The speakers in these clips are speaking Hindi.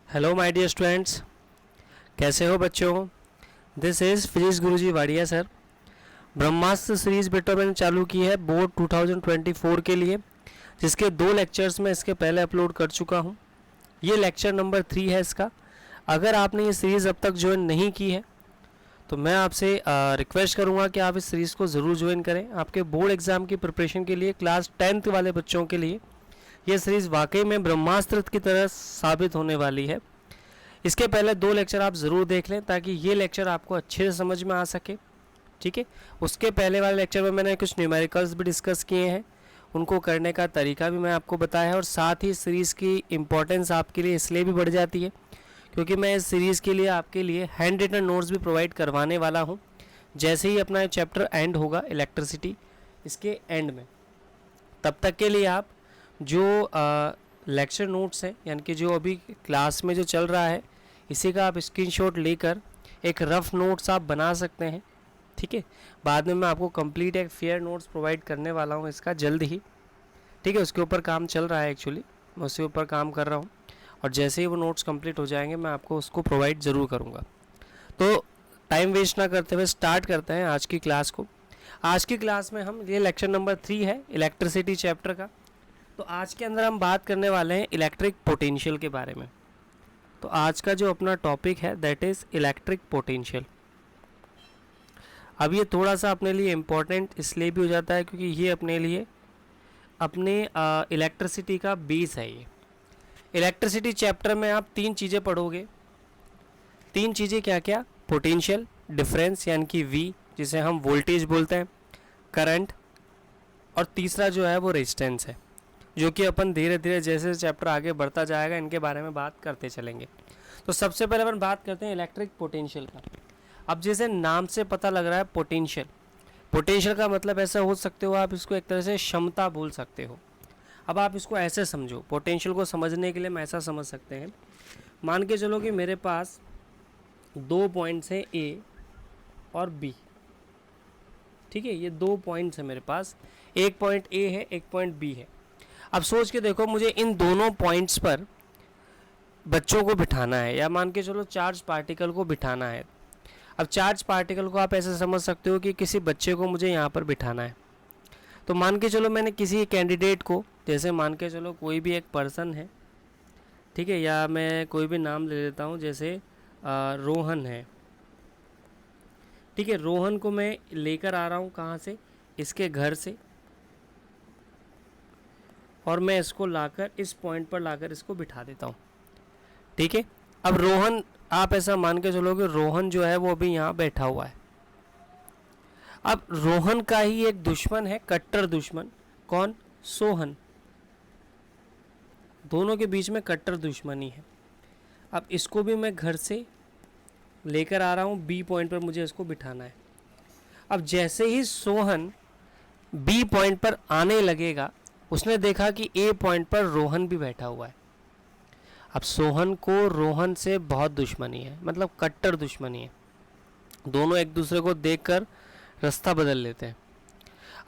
हेलो माय डियर स्टूडेंट्स, कैसे हो बच्चों। This is physics Guruji Wadia sir. Brahmastra series बेटा मैंने चालू की है बोर्ड 2024 के लिए, जिसके 2 लेक्चर्स मैं इसके पहले अपलोड कर चुका हूँ। ये लेक्चर नंबर 3 है इसका। अगर आपने ये सीरीज़ अब तक ज्वाइन नहीं की है तो मैं आपसे रिक्वेस्ट करूँगा कि आप इस सीरीज़ को ज़रूर ज्वाइन करें। आपके बोर्ड एग्ज़ाम की प्रिपरेशन के लिए, क्लास 10th वाले बच्चों के लिए ये सीरीज़ वाकई में ब्रह्मास्त्र की तरह साबित होने वाली है। इसके पहले 2 लेक्चर आप ज़रूर देख लें ताकि ये लेक्चर आपको अच्छे से समझ में आ सके। ठीक है, उसके पहले वाले लेक्चर में मैंने कुछ न्यूमेरिकल्स भी डिस्कस किए हैं, उनको करने का तरीका भी मैं आपको बताया है। और साथ ही सीरीज़ की इम्पोर्टेंस आपके लिए इसलिए भी बढ़ जाती है क्योंकि मैं इस सीरीज़ के लिए आपके लिए हैंड रिटन नोट्स भी प्रोवाइड करवाने वाला हूँ जैसे ही अपना चैप्टर एंड होगा इलेक्ट्रिसिटी इसके एंड में। तब तक के लिए आप जो लेक्चर नोट्स हैं, यानी कि जो अभी क्लास में जो चल रहा है, इसी का आप स्क्रीनशॉट लेकर एक रफ़ नोट्स आप बना सकते हैं। ठीक है, बाद में मैं आपको कंप्लीट एक फेयर नोट्स प्रोवाइड करने वाला हूँ इसका जल्द ही। ठीक है, उसके ऊपर काम चल रहा है, एक्चुअली मैं उसके ऊपर काम कर रहा हूँ और जैसे ही वो नोट्स कंप्लीट हो जाएंगे मैं आपको उसको प्रोवाइड ज़रूर करूँगा। तो टाइम वेस्ट ना करते हुए स्टार्ट करते हैं आज की क्लास को। आज की क्लास में हम, ये लेक्चर नंबर 3 है इलेक्ट्रिसिटी चैप्टर का। तो आज के अंदर हम बात करने वाले हैं इलेक्ट्रिक पोटेंशियल के बारे में। तो आज का जो अपना टॉपिक है दैट इज़ इलेक्ट्रिक पोटेंशियल। अब ये थोड़ा सा अपने लिए इम्पोर्टेंट इसलिए भी हो जाता है क्योंकि ये अपने लिए अपने इलेक्ट्रिसिटी का बेस है। ये इलेक्ट्रिसिटी चैप्टर में आप 3 चीज़ें पढ़ोगे। 3 चीज़ें क्या क्या? पोटेंशियल डिफरेंस यानी कि V, जिसे हम वोल्टेज बोलते हैं, करंट, और तीसरा जो है वो रेजिस्टेंस है, जो कि अपन धीरे धीरे जैसे चैप्टर आगे बढ़ता जाएगा इनके बारे में बात करते चलेंगे। तो सबसे पहले अपन बात करते हैं इलेक्ट्रिक पोटेंशियल का। अब जैसे नाम से पता लग रहा है पोटेंशियल, पोटेंशियल का मतलब ऐसा हो सकते हो आप इसको एक तरह से क्षमता बोल सकते हो। अब आप इसको ऐसे समझो, पोटेंशियल को समझने के लिए हम ऐसा समझ सकते हैं, मान के चलो कि मेरे पास 2 पॉइंट्स हैं A और B। ठीक है, ये 2 पॉइंट्स हैं मेरे पास, एक पॉइंट A है, एक पॉइंट B है। अब सोच के देखो, मुझे इन दोनों पॉइंट्स पर बच्चों को बिठाना है, या मान के चलो चार्ज पार्टिकल को बिठाना है। अब चार्ज पार्टिकल को आप ऐसे समझ सकते हो कि किसी बच्चे को मुझे यहाँ पर बिठाना है। तो मान के चलो मैंने किसी कैंडिडेट को, जैसे मान के चलो कोई भी एक पर्सन है, ठीक है, या मैं कोई भी नाम ले लेता हूँ, जैसे रोहन है। ठीक है, रोहन को मैं लेकर आ रहा हूँ कहाँ से? इसके घर से, और मैं इसको लाकर इस पॉइंट पर लाकर इसको बिठा देता हूँ। ठीक है, अब रोहन, आप ऐसा मान के चलो कि रोहन जो है वो अभी यहाँ बैठा हुआ है। अब रोहन का ही एक दुश्मन है, कट्टर दुश्मन, कौन? सोहन। दोनों के बीच में कट्टर दुश्मनी है। अब इसको भी मैं घर से लेकर आ रहा हूँ, बी पॉइंट पर मुझे इसको बिठाना है। अब जैसे ही सोहन बी पॉइंट पर आने लगेगा, उसने देखा कि ए पॉइंट पर रोहन भी बैठा हुआ है। अब सोहन को रोहन से बहुत दुश्मनी है, मतलब कट्टर दुश्मनी है। दोनों एक दूसरे को देखकर रास्ता बदल लेते हैं।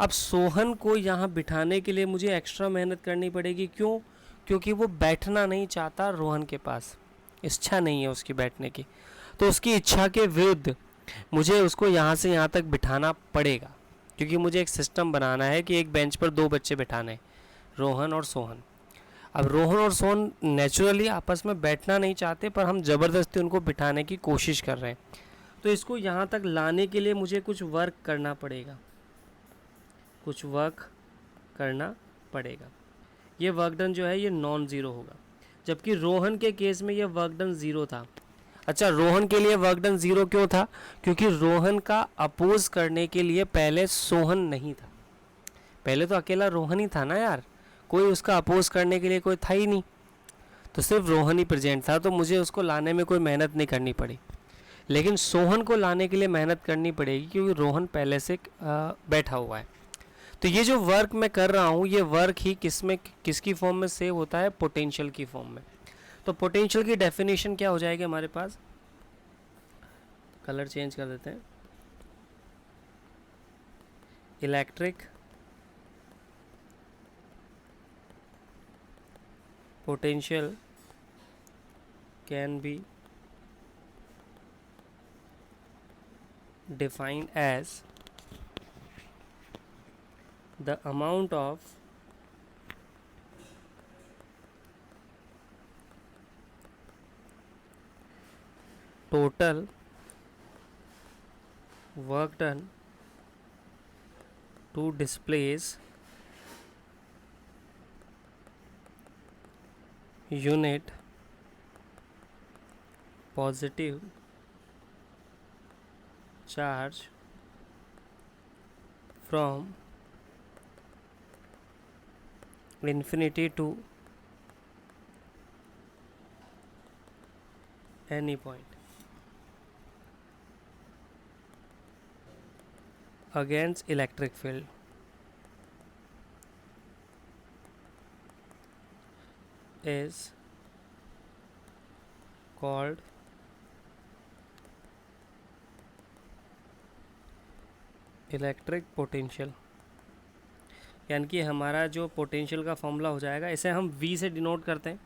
अब सोहन को यहाँ बिठाने के लिए मुझे एक्स्ट्रा मेहनत करनी पड़ेगी। क्यों? क्योंकि वो बैठना नहीं चाहता, रोहन के पास इच्छा नहीं है उसकी बैठने की। तो उसकी इच्छा के विरुद्ध मुझे उसको यहाँ से यहाँ तक बिठाना पड़ेगा, क्योंकि मुझे एक सिस्टम बनाना है कि एक बेंच पर 2 बच्चे बिठाने, रोहन और सोहन। अब रोहन और सोहन नेचुरली आपस में बैठना नहीं चाहते, पर हम ज़बरदस्ती उनको बिठाने की कोशिश कर रहे हैं। तो इसको यहाँ तक लाने के लिए मुझे कुछ वर्क करना पड़ेगा, कुछ वर्क करना पड़ेगा। ये वर्क डन जो है ये नॉन ज़ीरो होगा, जबकि रोहन के केस में ये वर्क डन ज़ीरो था। अच्छा, रोहन के लिए वर्क डन ज़ीरो क्यों था? क्योंकि रोहन का अपोज करने के लिए पहले सोहन नहीं था। पहले तो अकेला रोहन ही था ना यार, कोई उसका अपोज करने के लिए कोई था ही नहीं, तो सिर्फ रोहन ही प्रेजेंट था। तो मुझे उसको लाने में कोई मेहनत नहीं करनी पड़ी, लेकिन सोहन को लाने के लिए मेहनत करनी पड़ेगी क्योंकि रोहन पहले से बैठा हुआ है। तो ये जो वर्क मैं कर रहा हूँ, ये वर्क ही किसकी फॉर्म में सेव होता है? पोटेंशियल की फॉर्म में। तो पोटेंशियल की डेफिनेशन क्या हो जाएगी हमारे पास? कलर चेंज कर देते हैं। Electric potential can be defined as the amount of total work done to displace unit positive charge from infinity to any point against electric field is called electric potential. यानी कि हमारा जो पोटेंशियल का फॉर्मूला हो जाएगा, इसे हम V से डिनोट करते हैं।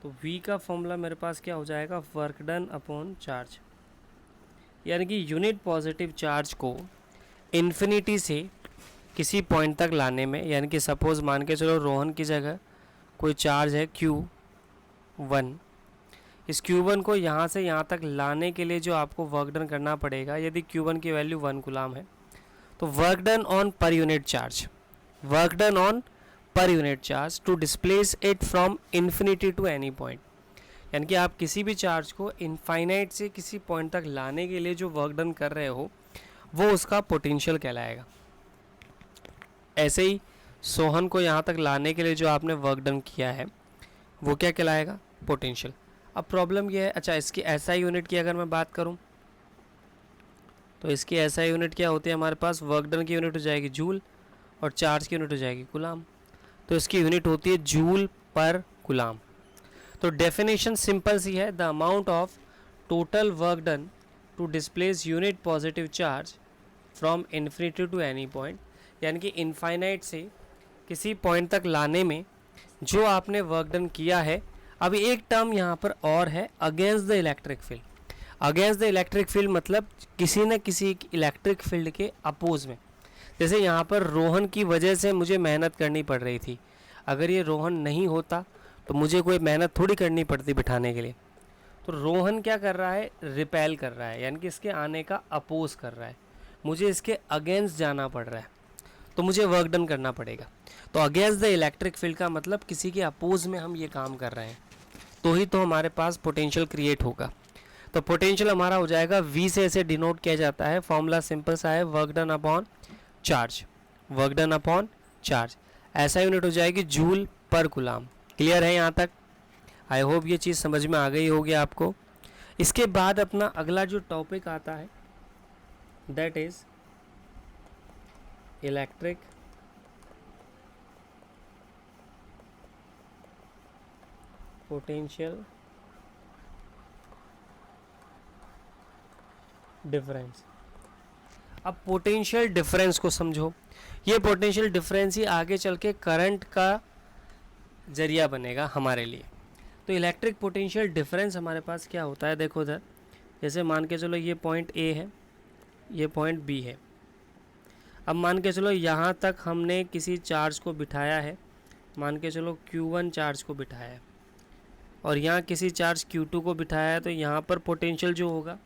तो V का फॉर्मूला मेरे पास क्या हो जाएगा, वर्क डन अपॉन चार्ज। यानी कि यूनिट पॉजिटिव चार्ज को इन्फिनिटी से किसी पॉइंट तक लाने में, यानी कि सपोज मान के चलो रोहन की जगह कोई चार्ज है Q1, इस Q1 को यहाँ से यहाँ तक लाने के लिए जो आपको वर्क डन करना पड़ेगा, यदि Q1 की वैल्यू 1 कूलाम है तो work done on per unit charge, work done on per unit charge to displace it from infinity to any point. यानी कि आप किसी भी चार्ज को इनफाइनाइट से किसी पॉइंट तक लाने के लिए जो वर्क डन कर रहे हो वो उसका पोटेंशियल कहलाएगा। ऐसे ही सोहन को यहाँ तक लाने के लिए जो आपने वर्क डन किया है वो क्या कहलाएगा, पोटेंशियल। अब प्रॉब्लम ये है, अच्छा इसकी एसआई यूनिट की अगर मैं बात करूँ तो इसकी एसआई यूनिट क्या होती है हमारे पास, वर्क डन की यूनिट हो जाएगी जूल और चार्ज की यूनिट हो जाएगी कूलाम। तो इसकी यूनिट होती है जूल पर कूलाम। तो डेफिनेशन सिंपल सी है, the amount of total work done to displace unit positive charge from infinity to any point. यानी कि इनफाइनाइट से किसी पॉइंट तक लाने में जो आपने वर्क डन किया है। अभी एक टर्म यहाँ पर और है, against the electric field. Against the electric field मतलब किसी न किसी इलेक्ट्रिक फील्ड के अपोज में। जैसे यहाँ पर रोहन की वजह से मुझे मेहनत करनी पड़ रही थी, अगर ये रोहन नहीं होता तो मुझे कोई मेहनत थोड़ी करनी पड़ती बिठाने के लिए। तो रोहन क्या कर रहा है, रिपेल कर रहा है, यानी कि इसके आने का अपोज कर रहा है, मुझे इसके अगेंस्ट जाना पड़ रहा है, तो मुझे वर्क डन करना पड़ेगा। तो अगेंस्ट द इलेक्ट्रिक फील्ड का मतलब किसी के अपोज में हम ये काम कर रहे हैं, तो ही तो हमारे पास पोटेंशियल क्रिएट होगा। तो पोटेंशियल हमारा हो जाएगा V से ऐसे डिनोट किया जाता है, फॉर्मूला सिंपल सा है, work done upon charge, work done upon charge. ऐसा यूनिट हो जाएगी जूल पर कूलाम। क्लियर है यहाँ तक? आई होप ये चीज़ समझ में आ गई होगी आपको। इसके बाद अपना अगला जो टॉपिक आता है that is electric potential difference. अब पोटेंशियल डिफरेंस को समझो, ये पोटेंशियल डिफरेंस ही आगे चल के करंट का जरिया बनेगा हमारे लिए। तो इलेक्ट्रिक पोटेंशियल डिफरेंस हमारे पास क्या होता है, देखो उधर, जैसे मान के चलो ये पॉइंट A है, ये पॉइंट B है। अब मान के चलो यहाँ तक हमने किसी चार्ज को बिठाया है, मान के चलो Q1 चार्ज को बिठाया है, और यहाँ किसी चार्ज Q2 को बिठाया है, तो यहाँ पर पोटेंशियल जो होगा,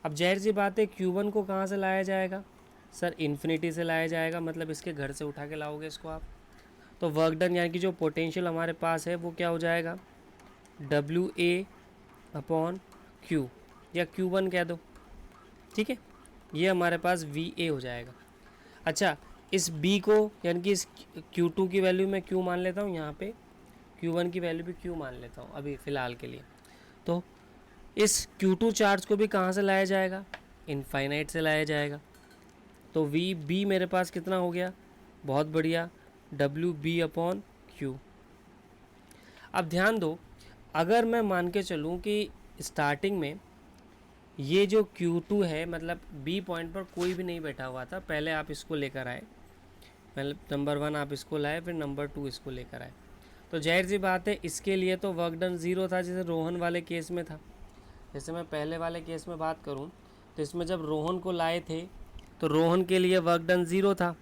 अब जाहिर सी बात है Q1 को कहाँ से लाया जाएगा सर, इन्फिनिटी से लाया जाएगा, मतलब इसके घर से उठा के लाओगे इसको आप। तो वर्क डन यानी कि जो पोटेंशियल हमारे पास है वो क्या हो जाएगा, WA अपॉन Q, या Q1 कह दो, ठीक है, ये हमारे पास VA हो जाएगा। अच्छा, इस B को यानी कि इस Q2 की वैल्यू मैं Q मान लेता हूँ, यहाँ पे Q1 की वैल्यू भी Q मान लेता हूँ अभी फ़िलहाल के लिए। तो इस Q2 चार्ज को भी कहाँ से लाया जाएगा, इनफाइनाइट से लाया जाएगा। तो VB मेरे पास कितना हो गया, बहुत बढ़िया, WB अपॉन Q। अब ध्यान दो, अगर मैं मान के चलूँ कि स्टार्टिंग में ये जो Q2 है, मतलब B पॉइंट पर कोई भी नहीं बैठा हुआ था, पहले आप इसको लेकर आए, मतलब नंबर 1 आप इसको लाए, फिर नंबर 2 इसको लेकर आए, तो जाहिर सी बात है इसके लिए तो वर्क डन 0 था, जैसे रोहन वाले केस में था। जैसे मैं पहले वाले केस में बात करूं तो इसमें जब रोहन को लाए थे तो रोहन के लिए वर्क डन 0 था।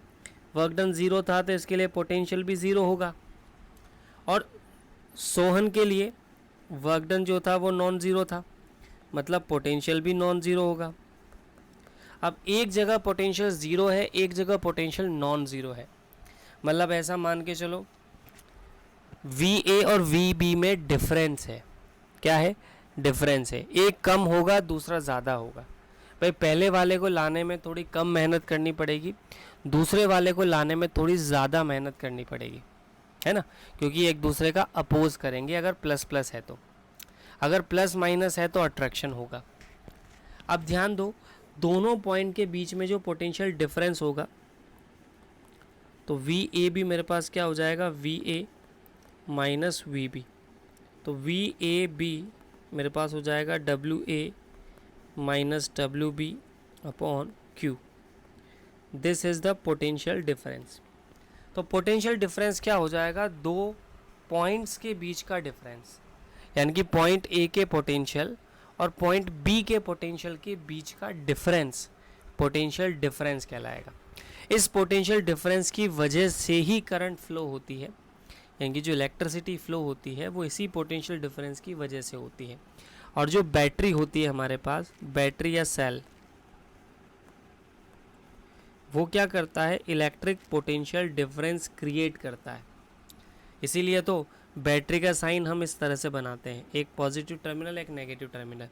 वर्क डन 0 था तो इसके लिए पोटेंशियल भी 0 होगा। और सोहन के लिए वर्क डन जो था वो नॉन ज़ीरो था, मतलब पोटेंशियल भी नॉन ज़ीरो होगा। अब एक जगह पोटेंशियल ज़ीरो है, एक जगह पोटेंशियल नॉन ज़ीरो है, मतलब ऐसा मान के चलो VA और VB में डिफरेंस है। क्या है? डिफरेंस है। एक कम होगा, दूसरा ज़्यादा होगा। भाई पहले वाले को लाने में थोड़ी कम मेहनत करनी पड़ेगी, दूसरे वाले को लाने में थोड़ी ज़्यादा मेहनत करनी पड़ेगी, है ना, क्योंकि एक दूसरे का अपोज करेंगे। अगर प्लस प्लस है तो, अगर प्लस माइनस है तो अट्रैक्शन होगा। अब ध्यान दो, दोनों पॉइंट के बीच में जो पोटेंशियल डिफरेंस होगा तो VA मेरे पास क्या हो जाएगा? VA minus VB। तो VAB मेरे पास हो जाएगा WA minus WB upon Q। This is the potential difference. तो पोटेंशियल डिफरेंस क्या हो जाएगा? दो पॉइंट्स के बीच का डिफरेंस, यानी कि पॉइंट A के पोटेंशियल और पॉइंट B के पोटेंशियल के बीच का डिफरेंस पोटेंशियल डिफरेंस कहलाएगा। इस पोटेंशियल डिफरेंस की वजह से ही करंट फ्लो होती है, यानी कि जो इलेक्ट्रिसिटी फ्लो होती है वो इसी पोटेंशियल डिफरेंस की वजह से होती है। और जो बैटरी होती है हमारे पास, बैटरी या सेल, वो क्या करता है? इलेक्ट्रिक पोटेंशियल डिफरेंस क्रिएट करता है। इसीलिए तो बैटरी का साइन हम इस तरह से बनाते हैं, एक पॉजिटिव टर्मिनल एक नेगेटिव टर्मिनल।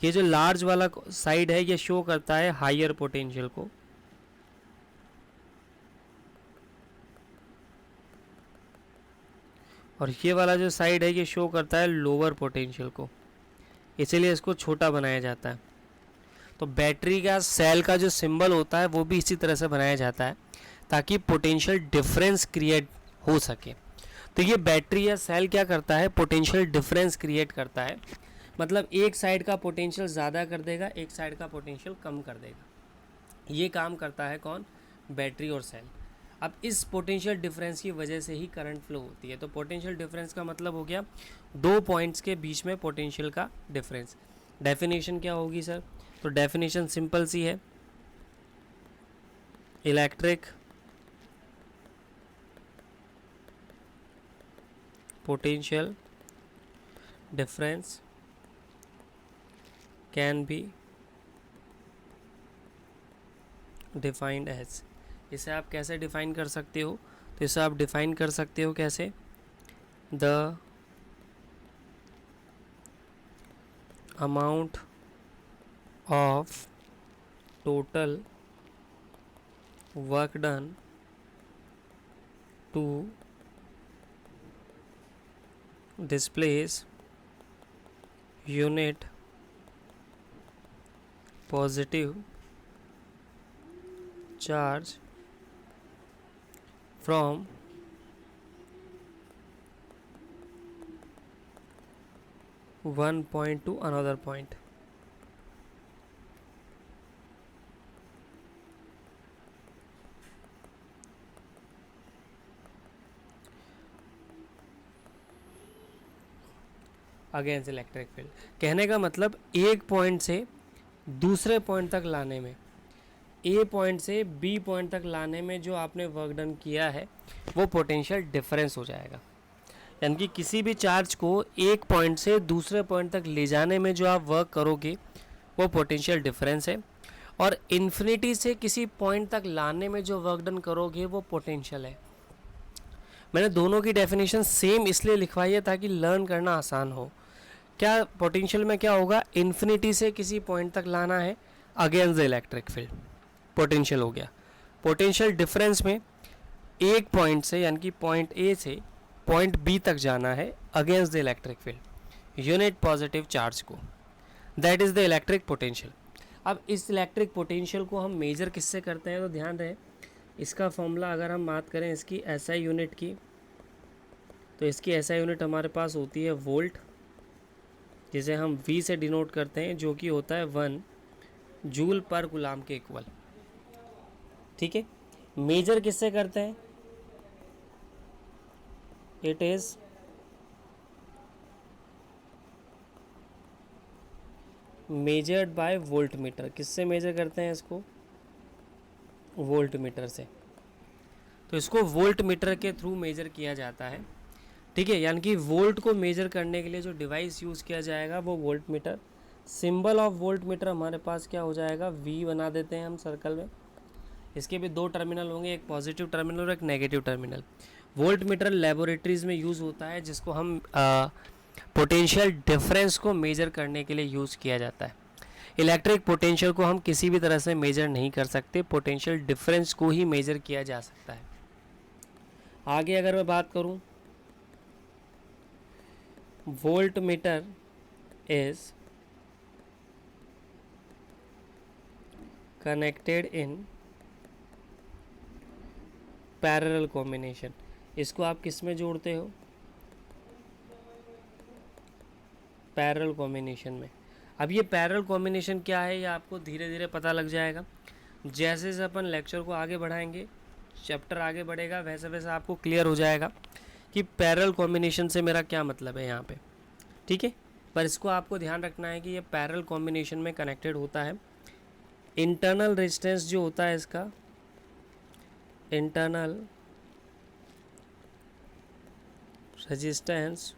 ये जो लार्ज वाला साइड है ये शो करता है हायर पोटेंशियल को, और ये वाला जो साइड है ये शो करता है लोअर पोटेंशियल को, इसीलिए इसको छोटा बनाया जाता है। तो बैटरी का सेल का जो सिंबल होता है वो भी इसी तरह से बनाया जाता है ताकि पोटेंशियल डिफरेंस क्रिएट हो सके। तो ये बैटरी या सेल क्या करता है? पोटेंशियल डिफरेंस क्रिएट करता है, मतलब एक साइड का पोटेंशियल ज़्यादा कर देगा, एक साइड का पोटेंशियल कम कर देगा। ये काम करता है कौन? बैटरी और सेल। अब इस पोटेंशियल डिफरेंस की वजह से ही करंट फ्लो होती है। तो पोटेंशियल डिफरेंस का मतलब हो गया दो पॉइंट्स के बीच में पोटेंशियल का डिफरेंस। डेफिनेशन क्या होगी सर? तो डेफिनेशन सिंपल सी है, electric potential difference can be defined as. इसे आप कैसे डिफाइन कर सकते हो? तो इसे आप डिफाइन कर सकते हो कैसे? The amount of total work done to displace unit positive charge from one point to another point। Against electric field, कहने का मतलब एक पॉइंट से दूसरे पॉइंट तक लाने में, ए पॉइंट से बी पॉइंट तक लाने में जो आपने वर्क डन किया है वो पोटेंशियल डिफरेंस हो जाएगा। यानी कि किसी भी चार्ज को एक पॉइंट से दूसरे पॉइंट तक ले जाने में जो आप वर्क करोगे वो पोटेंशियल डिफरेंस है, और इन्फिनिटी से किसी पॉइंट तक लाने में जो वर्क डन करोगे वो पोटेंशियल है। मैंने दोनों की डेफिनेशन सेम इसलिए लिखवाई है ताकि लर्न करना आसान हो। क्या पोटेंशियल में क्या होगा? इन्फिनिटी से किसी पॉइंट तक लाना है against the electric field, potential हो गया। पोटेंशियल डिफरेंस में एक पॉइंट से, यानी कि पॉइंट ए से पॉइंट बी तक जाना है against the electric field unit positive charge को, that is the electric potential. अब इस इलेक्ट्रिक पोटेंशियल को हम मेजर किससे करते हैं? तो ध्यान रहे, इसका फॉर्मूला अगर हम बात करें इसकी SI यूनिट की, तो इसकी SI यूनिट हमारे पास होती है वोल्ट, जिसे हम V से डिनोट करते हैं, जो कि होता है 1 जूल पर गुलाम के इक्वल। ठीक है, मेजर किससे करते हैं? It is measured by volt meter. किससे मेजर करते हैं इसको? वोल्ट मीटर से। तो इसको वोल्ट मीटर के थ्रू मेजर किया जाता है, ठीक है। यानी कि वोल्ट को मेजर करने के लिए जो डिवाइस यूज़ किया जाएगा वो volt meter. Symbol of volt meter हमारे पास क्या हो जाएगा? वी बना देते हैं हम सर्कल में। इसके भी दो टर्मिनल होंगे, एक पॉजिटिव टर्मिनल और एक negative terminal. Volt meter laboratories में यूज़ होता है, जिसको हम पोटेंशियल डिफरेंस को मेजर करने के लिए यूज़ किया जाता है। इलेक्ट्रिक पोटेंशियल को हम किसी भी तरह से मेजर नहीं कर सकते, पोटेंशियल डिफरेंस को ही मेजर किया जा सकता है। आगे अगर मैं बात करूं, volt meter is connected in parallel combination. इसको आप किस में जोड़ते हो? पैरेलल कॉम्बिनेशन में। अब ये पैरेलल कॉम्बिनेशन क्या है, ये आपको धीरे धीरे पता लग जाएगा। जैसे जैसे अपन लेक्चर को आगे बढ़ाएंगे, चैप्टर आगे बढ़ेगा, वैसे वैसे आपको क्लियर हो जाएगा कि पैरेलल कॉम्बिनेशन से मेरा क्या मतलब है यहाँ पे, ठीक है। पर इसको आपको ध्यान रखना है कि ये पैरेलल कॉम्बिनेशन में कनेक्टेड होता है। इंटरनल रेजिस्टेंस जो होता है इसका, internal resistance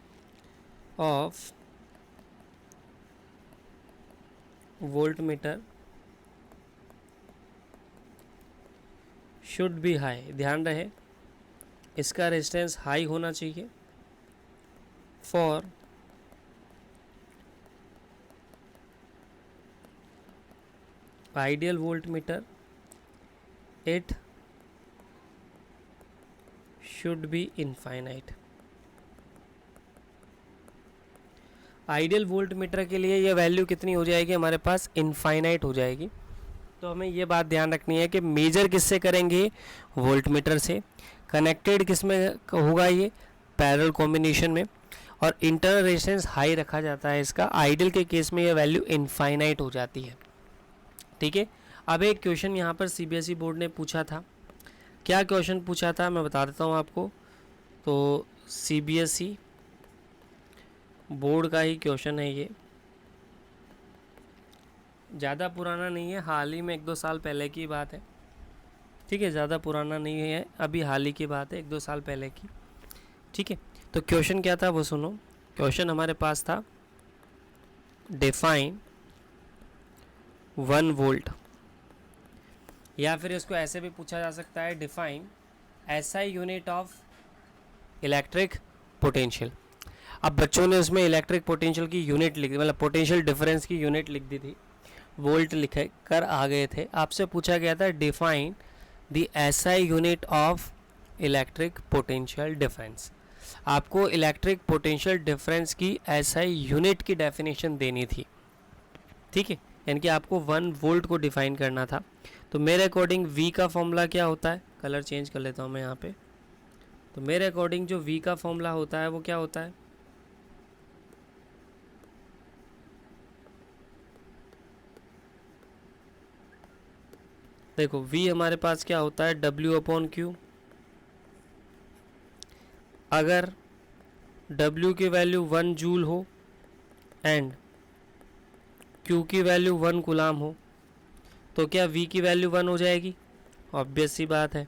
of volt meter should be high. ध्यान रहे, इसका रेजिस्टेंस हाई होना चाहिए for ideal volt meter. It should be infinite. Ideal volt meter के लिए ये वैल्यू कितनी हो जाएगी हमारे पास? इनफाइनाइट हो जाएगी। तो हमें ये बात ध्यान रखनी है कि मेजर किससे करेंगे? वोल्ट मीटर से। कनेक्टेड किस में होगा? ये पैरेलल कॉम्बिनेशन में। और इंटरनल रेजिस्टेंस हाई रखा जाता है इसका। आइडियल के केस में ये वैल्यू इनफाइनाइट हो जाती है, ठीक है। अब एक क्वेश्चन यहाँ पर सीबीएसई बोर्ड ने पूछा था। क्या क्वेश्चन पूछा था मैं बता देता हूँ आपको। तो सीबीएसई बोर्ड का ही क्वेश्चन है ये, ज़्यादा पुराना नहीं है, हाल ही में 1-2 साल पहले की बात है, ठीक है। ज़्यादा पुराना नहीं है, अभी हाल ही की बात है, 1-2 साल पहले की, ठीक है। तो क्वेश्चन क्या था वो सुनो। क्वेश्चन हमारे पास था, डिफाइन 1 वोल्ट, या फिर इसको ऐसे भी पूछा जा सकता है, define SI unit of electric potential. अब बच्चों ने उसमें इलेक्ट्रिक पोटेंशियल की यूनिट लिख दी, मतलब पोटेंशियल डिफरेंस की यूनिट लिख दी थी, वोल्ट लिख कर आ गए थे। आपसे पूछा गया था define the SI unit of electric potential difference. आपको इलेक्ट्रिक पोटेंशियल डिफरेंस की एसआई यूनिट की डेफिनेशन देनी थी, ठीक है। यानी कि आपको 1 वोल्ट को डिफाइन करना था। तो मेरे अकॉर्डिंग वी का फॉर्मूला क्या होता है? कलर चेंज कर लेता हूँ मैं यहाँ पे। तो मेरे अकॉर्डिंग जो वी का फॉर्मूला होता है वो क्या होता है? देखो V हमारे पास क्या होता है? W/Q। अगर W की वैल्यू 1 जूल हो एंड Q की वैल्यू 1 कूलाम हो, तो क्या V की वैल्यू 1 हो जाएगी? ऑब्वियस सी बात है।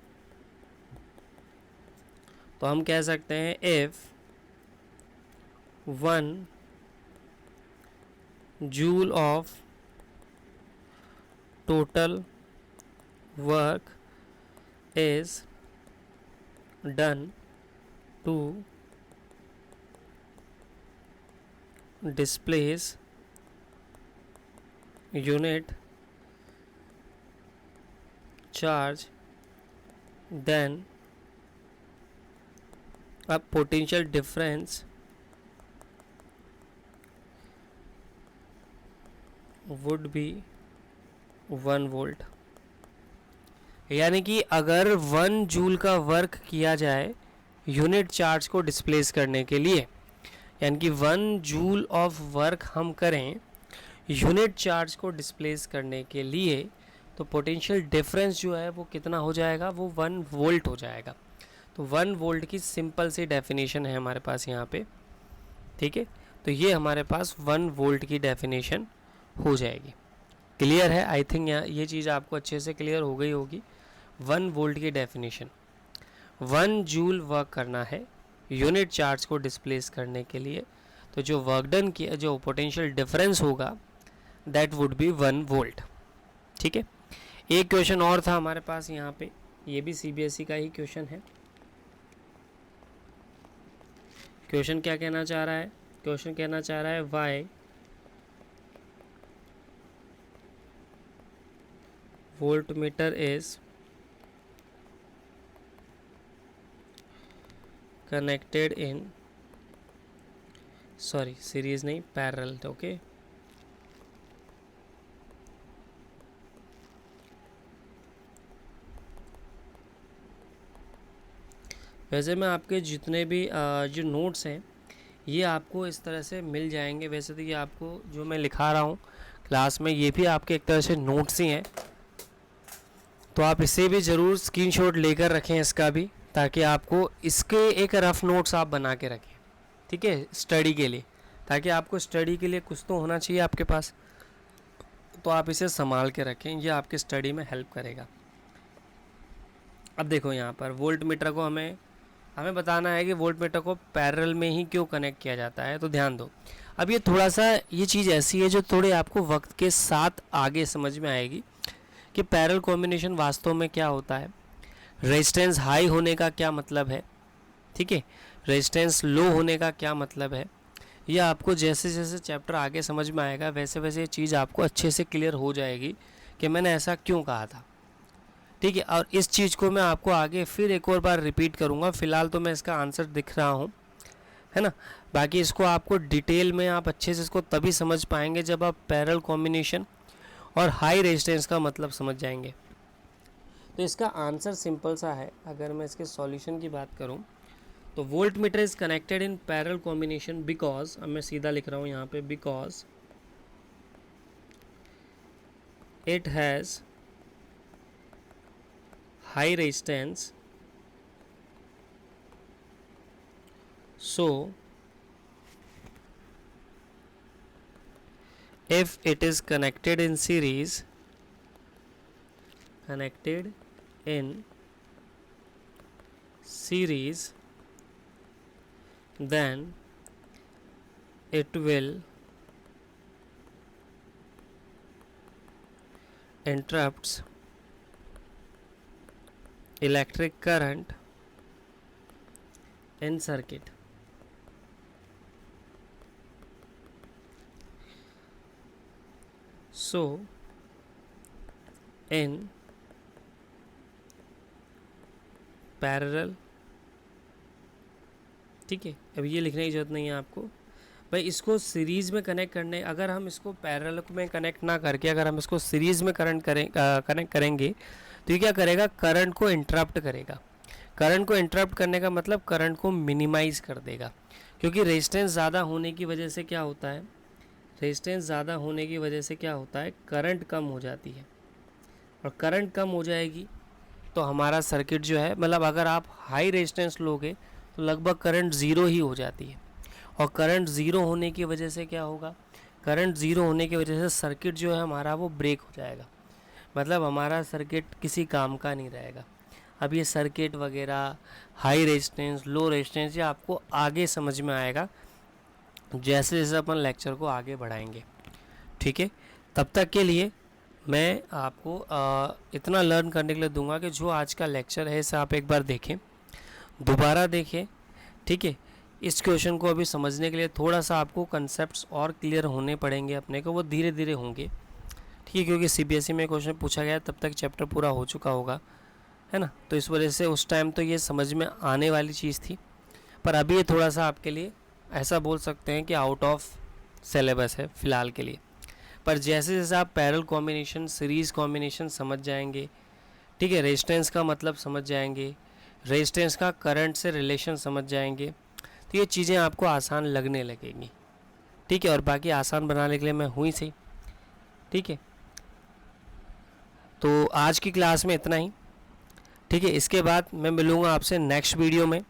तो हम कह सकते हैं if 1 joule of total work is done to displace unit charge, then a potential difference would be 1 volt. यानी कि अगर 1 जूल का वर्क किया जाए यूनिट चार्ज को डिस्प्लेस करने के लिए, यानी कि 1 जूल ऑफ वर्क हम करें यूनिट चार्ज को डिस्प्लेस करने के लिए, तो पोटेंशियल डिफरेंस जो है वो कितना हो जाएगा? वो 1 वोल्ट हो जाएगा। तो 1 वोल्ट की सिंपल सी डेफिनेशन है हमारे पास यहाँ पे, ठीक है। तो ये हमारे पास 1 वोल्ट की डेफिनेशन हो जाएगी। क्लियर है? आई थिंक ये चीज़ आपको अच्छे से क्लियर हो गई होगी। 1 वोल्ट की डेफिनेशन, 1 जूल वर्क करना है यूनिट चार्ज को डिस्प्लेस करने के लिए, तो जो वर्क डन किया, जो पोटेंशियल डिफरेंस होगा दैट वुड बी 1 वोल्ट। ठीक है, एक क्वेश्चन और था हमारे पास यहाँ पे, ये भी सीबीएसई का ही क्वेश्चन है। क्वेश्चन क्या कहना चाह रहा है? क्वेश्चन कहना चाह रहा है why voltmeter is connected in series नहीं, parallel। ओके, वैसे मैं आपके जितने भी जो नोट्स हैं ये आपको इस तरह से मिल जाएंगे। वैसे तो ये आपको जो मैं लिखा रहा हूँ क्लास में, ये भी आपके एक तरह से नोट्स ही हैं, तो आप इसे भी ज़रूर स्क्रीनशॉट लेकर रखें इसका भी, ताकि आपको इसके एक रफ़ नोट्स आप बना के रखें। ठीक है, स्टडी के लिए, ताकि आपको स्टडी के लिए कुछ तो होना चाहिए आपके पास, तो आप इसे संभाल के रखें, ये आपके स्टडी में हेल्प करेगा। अब देखो यहाँ पर वोल्ट मीटर को हमें बताना है कि वोल्ट मीटर को पैरेलल में ही क्यों कनेक्ट किया जाता है। तो ध्यान दो, अब ये थोड़ा सा ये चीज़ ऐसी है जो थोड़े आपको वक्त के साथ आगे समझ में आएगी कि पैरेलल कॉम्बिनेशन वास्तव में क्या होता है, रेजिस्टेंस हाई होने का क्या मतलब है, ठीक है, रेजिस्टेंस लो होने का क्या मतलब है। ये आपको जैसे जैसे चैप्टर आगे समझ में आएगा वैसे वैसे ये चीज़ आपको अच्छे से क्लियर हो जाएगी कि मैंने ऐसा क्यों कहा था। ठीक है, और इस चीज़ को मैं आपको आगे फिर एक और बार रिपीट करूँगा। फ़िलहाल तो मैं इसका आंसर दिख रहा हूँ, है ना, बाकी इसको आपको डिटेल में आप अच्छे से इसको तभी समझ पाएंगे जब आप पैरेलल कॉम्बिनेशन और हाई रेजिस्टेंस का मतलब समझ जाएंगे। तो इसका आंसर सिंपल सा है। अगर मैं इसके सॉल्यूशन की बात करूं तो volt meter is connected in parallel combination because, अब मैं सीधा लिख रहा हूं यहाँ पे, because it has high resistance, so if it is connected in series, then it will interrupts electric current in circuit. So in parallel, ठीक है, अब ये लिखने की ज़रूरत नहीं है आपको भाई। इसको सीरीज़ में कनेक्ट करने, अगर हम इसको पैरेलल में कनेक्ट ना करके अगर हम इसको सीरीज़ में कनेक्ट करेंगे तो ये क्या करेगा, करंट को इंटरप्ट करेगा। करंट को इंटरप्ट करने का मतलब करंट को मिनिमाइज़ कर देगा, क्योंकि रेजिस्टेंस ज़्यादा होने की वजह से क्या होता है, रेजिस्टेंस ज़्यादा होने की वजह से क्या होता है, करंट कम हो जाती है, और करंट कम हो जाएगी तो हमारा सर्किट जो है, मतलब अगर आप हाई रेजिस्टेंस लोगे तो लगभग करंट ज़ीरो ही हो जाती है, और करंट ज़ीरो होने की वजह से क्या होगा, करंट ज़ीरो होने की वजह से सर्किट जो है हमारा वो ब्रेक हो जाएगा, मतलब हमारा सर्किट किसी काम का नहीं रहेगा। अब ये सर्किट वगैरह हाई रेजिस्टेंस लो रेजिस्टेंस ये आपको आगे समझ में आएगा जैसे जैसे अपन लेक्चर को आगे बढ़ाएंगे। ठीक है, तब तक के लिए मैं आपको इतना लर्न करने के लिए दूंगा कि जो आज का लेक्चर है इसे आप एक बार देखें, दोबारा देखें। ठीक है, इस क्वेश्चन को अभी समझने के लिए थोड़ा सा आपको कंसेप्ट्स और क्लियर होने पड़ेंगे अपने को, वो धीरे धीरे होंगे। ठीक है, क्योंकि सीबीएसई में क्वेश्चन पूछा गया तब तक चैप्टर पूरा हो चुका होगा, है ना, तो इस वजह से उस टाइम तो ये समझ में आने वाली चीज़ थी, पर अभी ये थोड़ा सा आपके लिए ऐसा बोल सकते हैं कि आउट ऑफ सिलेबस है फ़िलहाल के लिए। पर जैसे जैसे आप पैरेलल कॉम्बिनेशन सीरीज़ कॉम्बिनेशन समझ जाएंगे, ठीक है, रेजिस्टेंस का मतलब समझ जाएंगे, रेजिस्टेंस का करंट से रिलेशन समझ जाएंगे, तो ये चीज़ें आपको आसान लगने लगेंगी। ठीक है, और बाकी आसान बनाने के लिए मैं हूँ ही सही। ठीक है, तो आज की क्लास में इतना ही। ठीक है, इसके बाद मैं मिलूँगा आपसे नेक्स्ट वीडियो में,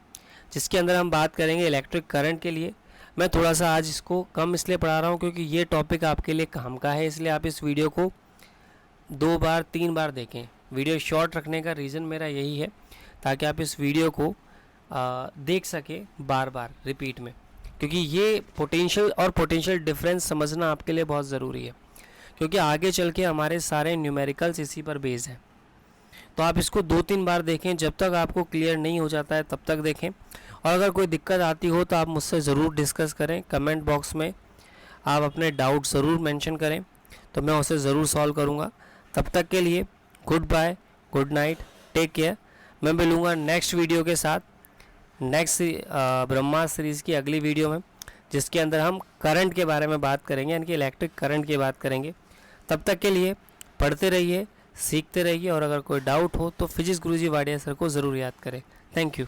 जिसके अंदर हम बात करेंगे इलेक्ट्रिक करंट के लिए मैं थोड़ा सा आज इसको कम इसलिए पढ़ा रहा हूँ क्योंकि ये टॉपिक आपके लिए काम का है, इसलिए आप इस वीडियो को 2 बार 3 बार देखें। वीडियो शॉर्ट रखने का रीज़न मेरा यही है ताकि आप इस वीडियो को देख सकें बार बार रिपीट में, क्योंकि ये पोटेंशियल डिफरेंस समझना आपके लिए बहुत ज़रूरी है, क्योंकि आगे चल के हमारे सारे न्यूमेरिकल्स इसी पर बेस्ड हैं। तो आप इसको 2-3 बार देखें, जब तक आपको क्लियर नहीं हो जाता है तब तक देखें। और अगर कोई दिक्कत आती हो तो आप मुझसे ज़रूर डिस्कस करें, कमेंट बॉक्स में आप अपने डाउट ज़रूर मेंशन करें, तो मैं उसे ज़रूर सॉल्व करूँगा। तब तक के लिए good bye, good night, take care. मैं मिलूँगा नेक्स्ट वीडियो के साथ, नेक्स्ट ब्रह्मा सीरीज़ की अगली वीडियो में, जिसके अंदर हम करंट के बारे में बात करेंगे, यानी कि इलेक्ट्रिक करंट की बात करेंगे। तब तक के लिए पढ़ते रहिए, सीखते रहिए, और अगर कोई डाउट हो तो फिजिक्स गुरुजी वाडिया सर को ज़रूर याद करें। Thank you.